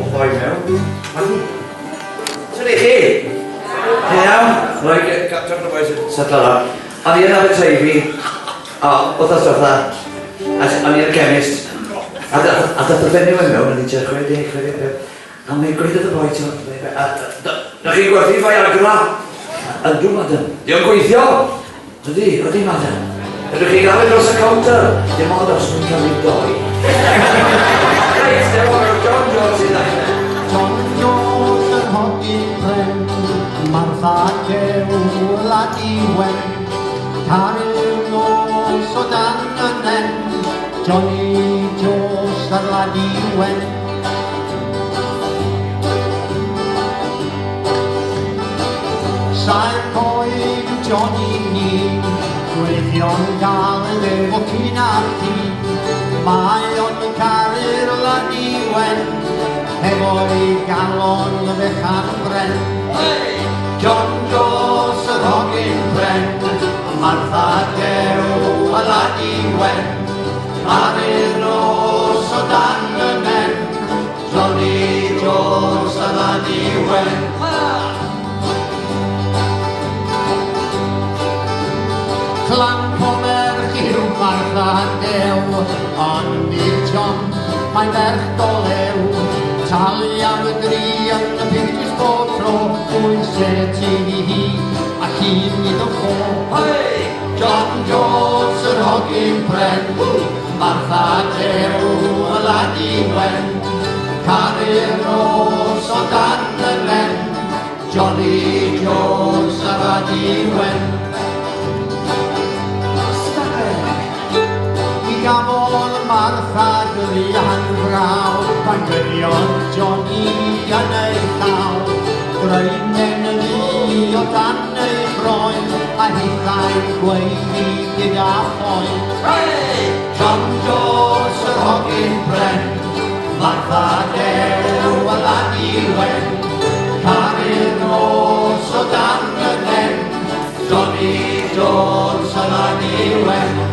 o boi mewn. Sy'n i chi? Ie iawn? Rhaid captain o'r boi sy'n setlo lan. O'n i yn Aberteifi, o, wrth fatha, o'n i yn chemist, a dath y fenyw yn mewn, o'n i'n tua 60. A mae'n gweithiodd y boi ti'n na chi'n gwerthu fai agla? Ydw, madam. Diolch gweithio? Ydy, madam. Ydych chi'n gael dros y counter? Dim ond os nhw'n cael ei doi. Reit, dim ond John Jones i ddechrau. John Jones yn hogi pren, Martha Dewl a Diwen, Caryl nos o dan y nen, Johnny Jones ar la Diwen. Sa'r coed Johnny ni, gweithio'n galed efo cyn ar ti. Mae o'n caru'r la Diwen, efo'i galon y fechan bren. John Jones yr hogyn bren, Martha Dew a la Diwen, Caryl nos o dan y nen, Johnny Jones a la Diwen. Clamp o merch yw Martha Dew, ond i'r John mae'n merch dolew. Talu am y dri yn y pictures bob tro, dwi'n set i hi a hun iddo ffo. Hey! John Jones yr hogyn bren, Martha Dew a la Diwen, Caryl nos o dan y nen, Johnny Jones a la Diwen. Gafodd Martha gyrian fraw, pan gyrio'n Johnny yn ei llaw. Greinen y ddi o dan ei groen, a hithau'n gweiddi gyda phoen. Hey! John Jones yr hogyn bren, Martha Dew a la Diwen, Caryl nos o dan y nen, Johnny Jones a la Diwen.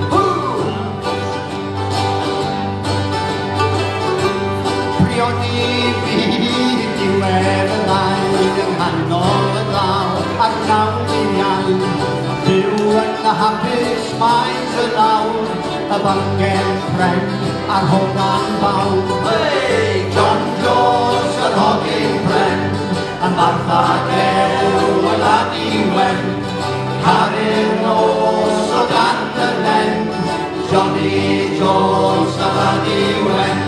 Diwedd y ddau yng nghanol y glaw ac nawn i'n iawn. Byw yn y hapus maes y lawr, y bangen pren a'r hogan fawr. Hey! John Jones yr hogyn bren, a Martha Dew a la Diwen, Caryl nos o dan y nen, Johnny Jones a la Diwen.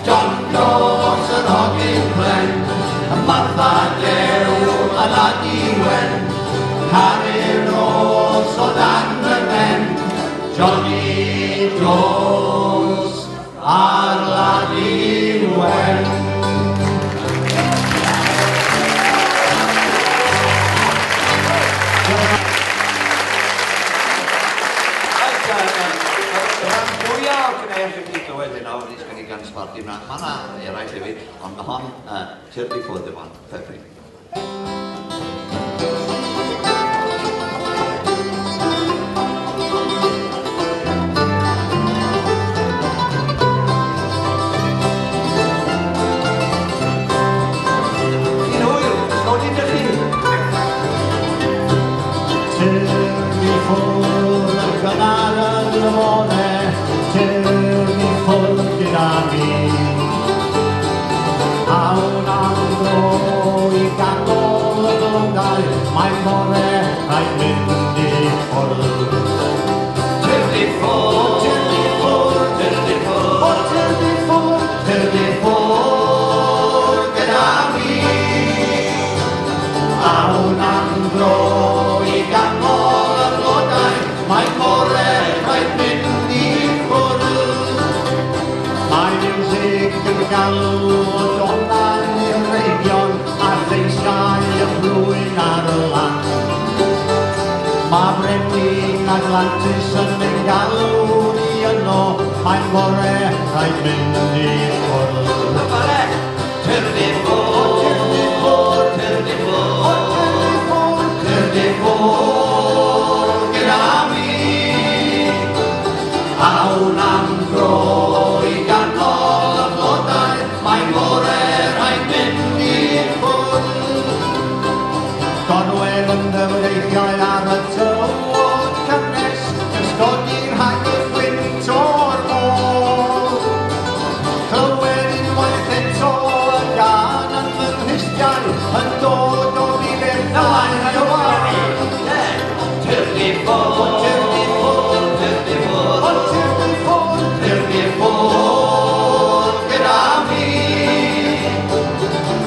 John Jones yr hogyn bren, Martha Dew a la Diwen, Caryl nos o dan y nen, Johnny Jones ar la Diwen. Mae yna eraill hefyd, ond mae hon tyrlu ffwrdd y fan, Pepri. Chi'n hwyl, sgodyn dy chi? Tyrlu ffwrdd y gynnar yn y fone, tyrlu ffwrdd gyda fi. Awn am dro i ganol y glodau, mae'n bore rhaid mynd i ffwrdd. Tyrlu ffwrdd, tyrlu ffwrdd, tyrlu ffwrdd, tyrlu ffwrdd, tyrlu ffwrdd gyda fi. Awn am dro i ganol y glodau, mae'n bore rhaid mynd i ffwrdd. Mae music yn galw o donau y reidion a lleisiau y blwyn ar y lan. Mae Brenin Atlantis yn ein galw ni yno, mae'n bore rhaid mynd i ffwrdd. Tyrlu ffwrdd, tyrlu ffwrdd, tyrlu ffwrdd, tyrlu ffwrdd gyda fi. Awn am dro i ganol y blodau, mae'n bore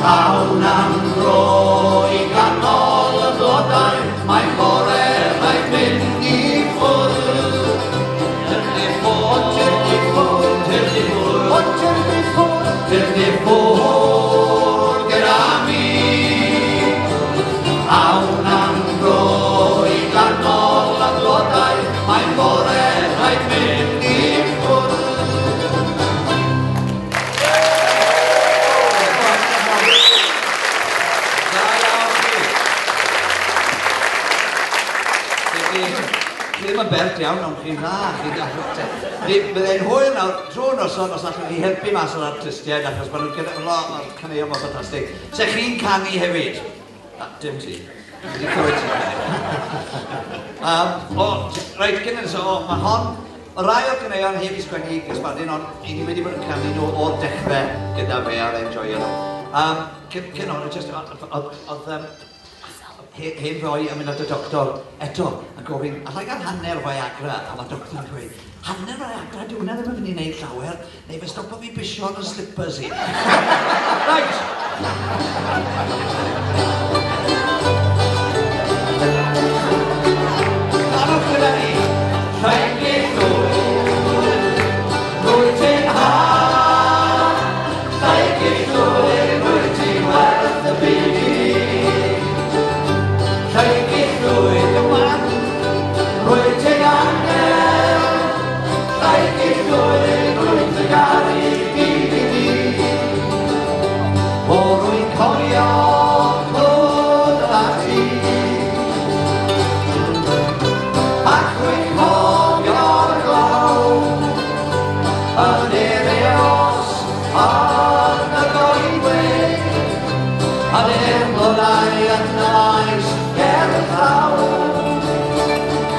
Awn am dro i ganol y blodau, mae'n bore rhaid mynd i ffwrdd. Tyrni ffwrdd, tyrni ffwrdd, tyrni ffwrdd, tyrni ffwrdd, tyrni ffwrdd gyda mi. Awn am dro i ganol y blodau, mae'n bore rhaid mynd i ffwrdd. Chi ddim yn bert iawn, ond chi'n dda, chi'n dda. Byddai'n hwyl nawr, trwy'r noson, os allwch chi helpu mas o'r artistiaid, achos maen nhw'n gyda lot o'r caneuon mor ffantastig. Se chi'n canu hefyd? Dim ti. Dwi'n clywed ti'n canu. Reit, gyda ni, mae hon, mae rai o'r caneuon heb i sgwennu i Ysbadyn, ond i ni wedi bod yn canu nhw o'r dechrau gyda fe ar enjoyo nhw. Cyn o'n, oedd hen foi yn mynd at y doctor eto yn gofyn, a rhaid ar hanner Viagra, a mae doctor yn gweud, hanner Viagra, diw hwnna ddim yn mynd i wneud llawer, neu fe stopo fi bisio yn y slippers i. Right! Anwch gyda ni, rhaid i ddwy, rwy'n ti'n har, rhaid i ddwy, rwy'n ti'n werth y byd i. Rhaid i ddwy dyman, rwy'n ti'n angel, rhaid i ddwy, rwy'n ti'n garu byd i fi. O rwy'n cofio bod a ti, ac rwy'n cofio'r glaw, yn ereos yn y goedwig, yn e'r blodau yn y maes.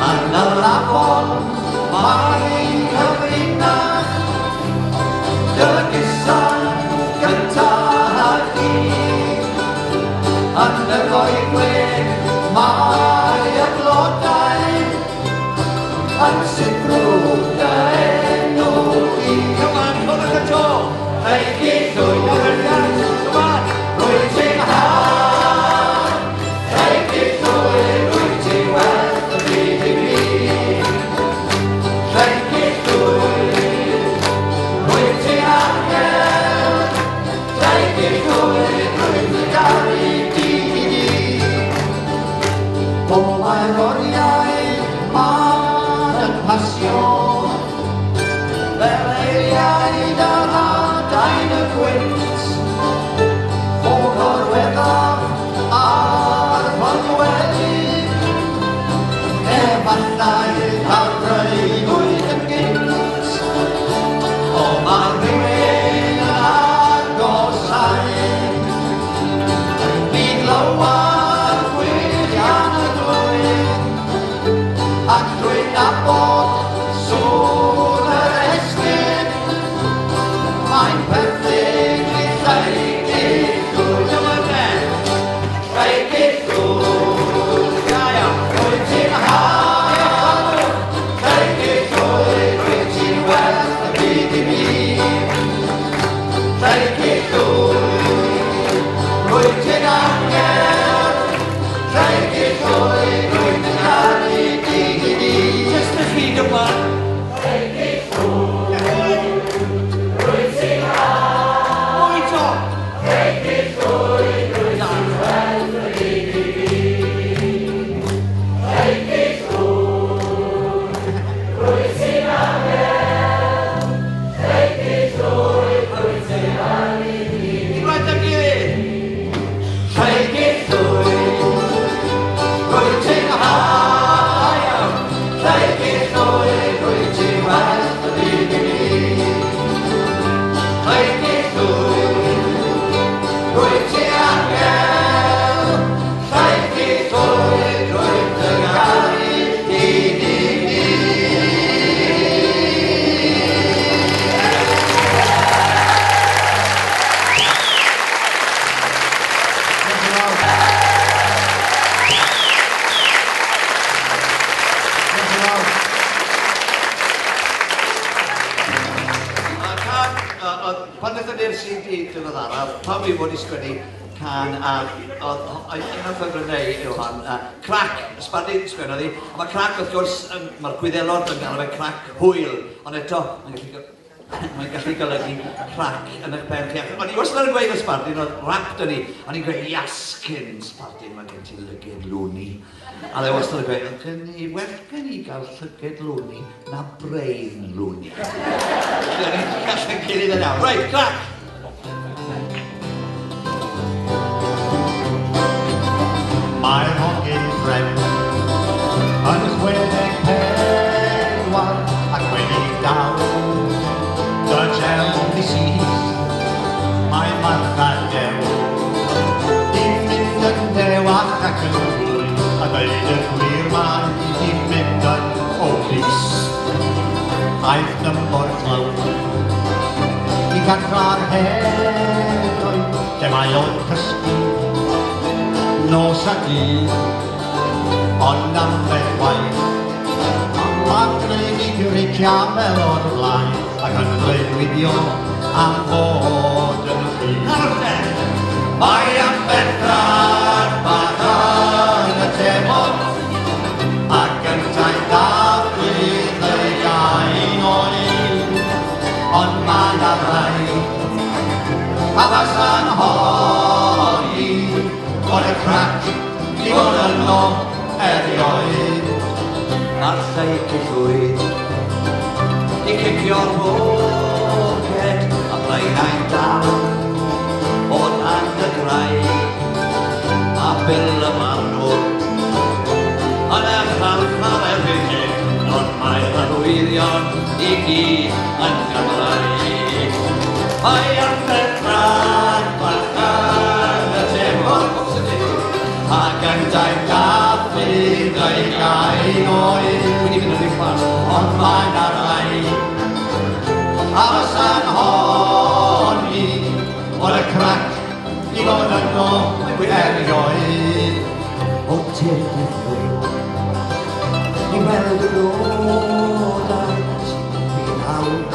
Yn y lafon mae'n cyfrinach, dy gusan gyntaf a chi. Yn y goedwig mae y blodau yn sibrw dy enw i. Come on, hwnnw y to! Rhaid i ddwy gyfrifiad, come on! Rwy'n ti'n har, rhaid i ddwy, rwy'n ti'n werth y byd i mi. Rhaid i ddwy, rwy'n ti'n angel, rhaid i ddwy, rwy'n ti'n garu byd i mi. O mae'r oriau ma'n yn pasio, fel eiriau dar adain y gwynt, o gorweddaf a'r ffonwedig, efallai cael breuddwyd yn gynt. O mae rhywun yn agosau, mi glywar gwylian y glwyd, ac drwy'n nabod sŵn yr esgid, mae'n perthyn i rhaid i ddwy. Dyma fe, rhaid i ddwy. Gaia, rwy'n ti'n har, rhaid i ddwy, rwy'n ti'n werth y byd i mi. Rhaid i ddwy, rwy'n ti'n angel, rhaid i ddwy, rwy'n ti'n garu byd i mi. Just a chi dyma. Wnaethon ni'r CD diweddaraf, pawb i fod i sgwennu can un o'r ffefrynnau yw hon, crac, ysbaddu sgwennodd hi, a mae crac wrth gwrs, mae'r gwyddelod yn galw fe crac hwyl, ond eto, mae'n gallu golygu crac yn eich pen chi. O'n i wastad yn gweud ysbardun, oedd rap dyn ni, o'n i'n gweud iascyn sbardun, mae gen ti lyged lwni. A dde wastad yn gweud, well gen i gael llyged lwni na brain lwni. O'n i'n gallu gilydd yn iawn. Reit, crac! Mae'r hogyn ffrem yn chwedeg pedwar ac wedi daw dy gelfi syth. Mae martha dew i mynd yn dewach ac yn fwy a dweud y gwir mae i mynd yn ofis. Aeth dymor tlawd i gadfa'r heddwyd lle mae o'n cysgu nos a dydd, ond am bedwaith. Am greu i gyrigiamel o'r blaen, ac yn glewyddio am fod yn ffydd. Mae am bedwar bach yn y tebod, ac yn ta'n daflydd y gain oed, ond mae na rai, a fasa'n holi, bod y crac i fod yno erioed. A'r lleic y llwyd i cicio'r boced a blaenau'n dal o dan y grau a bil y marwr yn y chalch ar erbyn hyn ond mae'r arwyddion i gyd yn Gymraeg. Mae am bedran bach yn y tebod ac yn da'n daffydd ei gain oed. Wedi fynd yn ei ffordd. Ond mae na rai a fasa'n honi bod y crac i fod yno erioed. O tirdydd i weld y blodau sy'n fi'n hawdd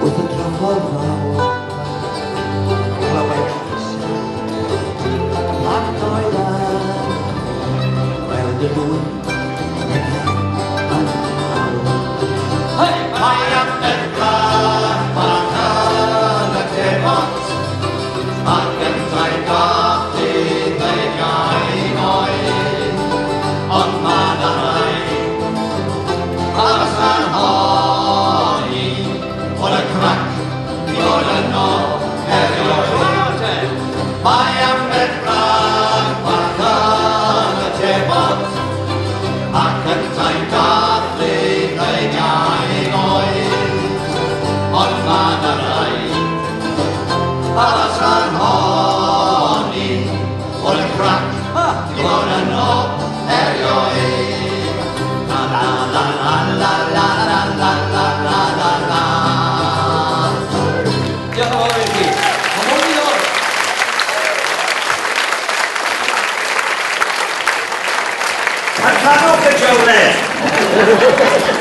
wrth y trafod fawr clywed ac oedd weld y dŵr yn hawdd. Mae am bedwar bach yn y tebod ac yn ta'n daffydd ei gain oed. Ond mae na rai a fasa'n honi bod y crac i fod yno erioed. Mae am bedwar bach yn y tebod ac yn ta'n daffydd ei gain oed. Ond mae na rai a fasa'n honi bod y crac i fod yno erioed. La la la la la la la la la la la la. Diolch yn fawr i chi. Ond hwn i ddod. Canwch y Jones!